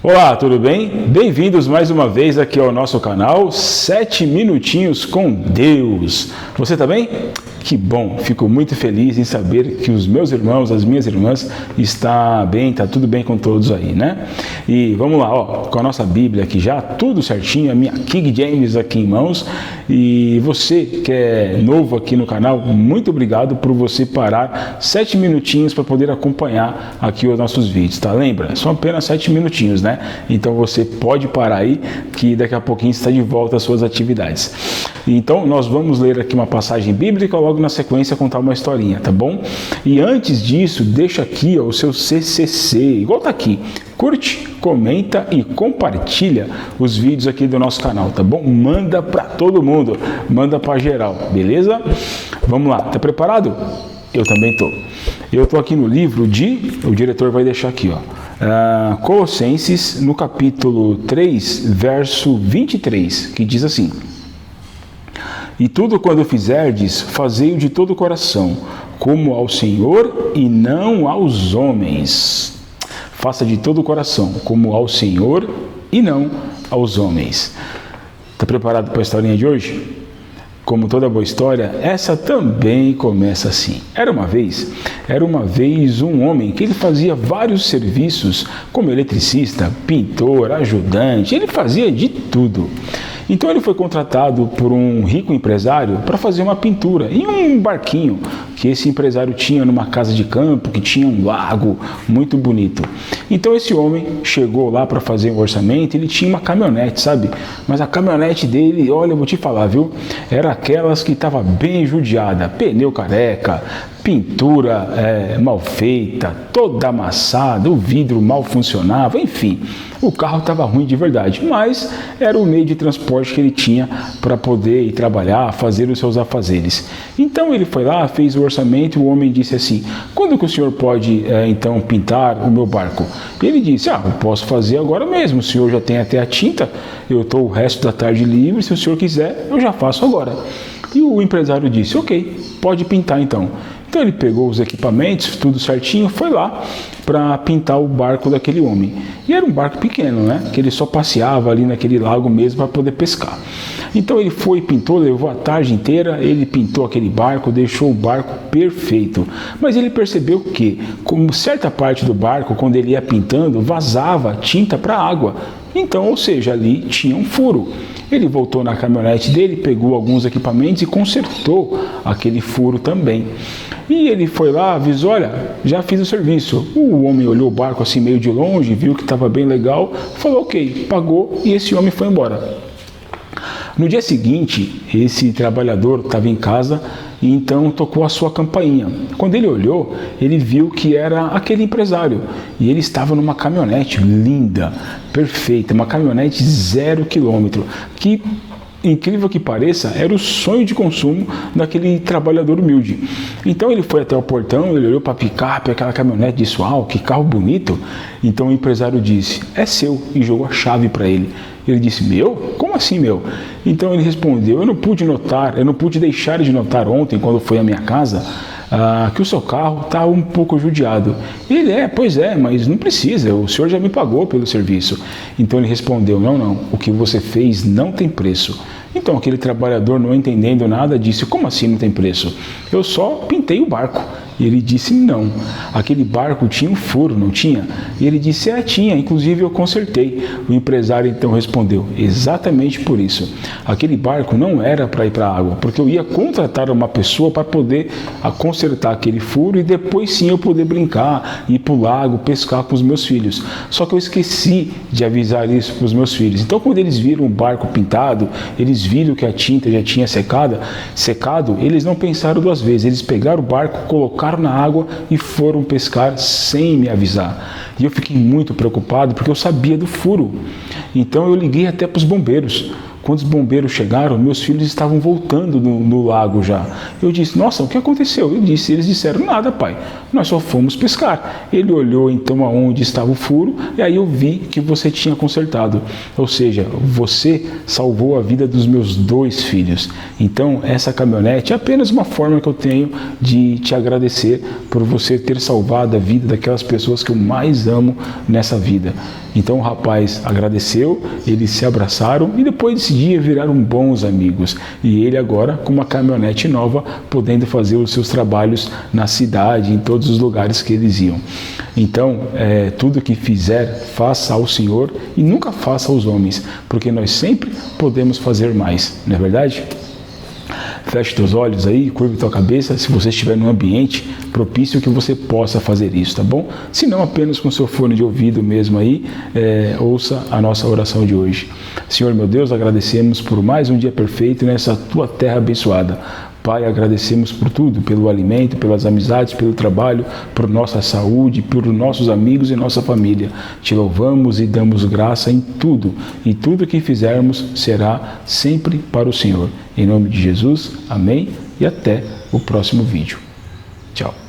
Olá, tudo bem? Bem-vindos mais uma vez aqui ao nosso canal 7 Minutinhos com Deus. Você tá bem? Que bom, fico muito feliz em saber que os meus irmãos, as minhas irmãs, está bem, tá tudo bem com todos aí, né? E vamos lá, com a nossa Bíblia aqui já, tudo certinho, a minha King James aqui em mãos. E você que é novo aqui no canal, muito obrigado por você parar 7 minutinhos para poder acompanhar aqui os nossos vídeos, tá? Lembra? São apenas 7 minutinhos, né? Então você pode parar aí, que daqui a pouquinho está de volta às suas atividades. Então nós vamos ler aqui uma passagem bíblica, logo na sequência contar uma historinha, tá bom? E antes disso, deixa aqui o seu CCC, igual tá aqui. Curte, comenta e compartilha os vídeos aqui do nosso canal, tá bom? Manda para todo mundo, manda para geral, beleza? Vamos lá, tá preparado? Eu também tô. Eu tô aqui no livro o diretor vai deixar aqui, Colossenses, no capítulo 3, verso 23, que diz assim: E tudo quando fizerdes, fazei-o de todo o coração, como ao Senhor e não aos homens. Faça de todo o coração, como ao Senhor e não aos homens. Está preparado para a historinha de hoje? Como toda boa história, essa também começa assim. Era uma vez um homem que ele fazia vários serviços, como eletricista, pintor, ajudante, ele fazia de tudo. Então ele foi contratado por um rico empresário para fazer uma pintura em um barquinho que esse empresário tinha numa casa de campo, que tinha um lago muito bonito. Então esse homem chegou lá para fazer um orçamento, ele tinha uma caminhonete, sabe? Mas a caminhonete dele, olha, eu vou te falar, viu? Era aquelas que estava bem judiada, pneu careca, pintura mal feita, toda amassada, o vidro mal funcionava, enfim, o carro estava ruim de verdade, mas era o meio de transporte que ele tinha para poder ir trabalhar, fazer os seus afazeres. Então ele foi lá, fez o orçamento e o homem disse assim: quando que o senhor pode então pintar o meu barco? E ele disse: eu posso fazer agora mesmo, o senhor já tem até a tinta, eu estou o resto da tarde livre, se o senhor quiser eu já faço agora. E o empresário disse: ok, pode pintar então. Então ele pegou os equipamentos, tudo certinho, foi lá para pintar o barco daquele homem. E era um barco pequeno, né? Que ele só passeava ali naquele lago mesmo para poder pescar. Então ele foi, pintou, levou a tarde inteira, ele pintou aquele barco, deixou o barco perfeito. Mas ele percebeu que, como certa parte do barco, quando ele ia pintando, vazava tinta para a água. Então, ou seja, ali tinha um furo. Ele voltou na caminhonete dele, pegou alguns equipamentos e consertou aquele furo também. E ele foi lá, avisou: olha, já fiz o serviço. O homem olhou o barco assim meio de longe, viu que estava bem legal, falou ok, pagou e esse homem foi embora. No dia seguinte, esse trabalhador estava em casa e então tocou a sua campainha. Quando ele olhou, ele viu que era aquele empresário e ele estava numa caminhonete linda, perfeita, uma caminhonete 0 km, que, incrível que pareça, era o sonho de consumo daquele trabalhador humilde. Então ele foi até o portão, ele olhou para a picape, aquela caminhonete, e disse: uau, que carro bonito. Então o empresário disse: é seu, e jogou a chave para ele. Ele disse: meu? Como assim meu? Então ele respondeu: eu não pude deixar de notar ontem, quando fui à minha casa, que o seu carro está um pouco judiado. Ele: pois é, mas não precisa, o senhor já me pagou pelo serviço. Então ele respondeu: não, o que você fez não tem preço. Então aquele trabalhador, não entendendo nada, disse: como assim não tem preço? Eu só pintei o barco. E ele disse: não, aquele barco tinha um furo, não tinha? E ele disse: tinha, inclusive eu consertei. O empresário então respondeu: exatamente por isso. Aquele barco não era para ir para a água, porque eu ia contratar uma pessoa para poder consertar aquele furo e depois sim eu poder brincar, ir para o lago, pescar com os meus filhos. Só que eu esqueci de avisar isso para os meus filhos. Então quando eles viram o barco pintado, eles viram que a tinta já tinha secado, eles não pensaram duas vezes, eles pegaram o barco, colocaram na água e foram pescar sem me avisar. E eu fiquei muito preocupado porque eu sabia do furo. Então eu liguei até para os bombeiros. quando os bombeiros chegaram, meus filhos estavam voltando no lago já. Eu disse, nossa, o que aconteceu? Eles disseram, nada, pai, nós só fomos pescar. Ele olhou então aonde estava o furo, e aí eu vi que você tinha consertado. Ou seja, você salvou a vida dos meus 2 filhos. Então, essa caminhonete é apenas uma forma que eu tenho de te agradecer por você ter salvado a vida daquelas pessoas que eu mais amo nessa vida. Então o rapaz agradeceu, eles se abraçaram e depois desse dia viraram bons amigos. E ele agora com uma caminhonete nova, podendo fazer os seus trabalhos na cidade, em todos os lugares que eles iam. Então, tudo que fizer, faça ao Senhor e nunca faça aos homens, porque nós sempre podemos fazer mais, não é verdade? Feche teus olhos aí, curve tua cabeça, se você estiver num ambiente propício que você possa fazer isso, tá bom? Se não, apenas com seu fone de ouvido mesmo aí, ouça a nossa oração de hoje. Senhor meu Deus, agradecemos por mais um dia perfeito nessa tua terra abençoada. Pai, agradecemos por tudo, pelo alimento, pelas amizades, pelo trabalho, por nossa saúde, por nossos amigos e nossa família. Te louvamos e damos graça em tudo, e tudo que fizermos será sempre para o Senhor. Em nome de Jesus, amém, e até o próximo vídeo. Tchau.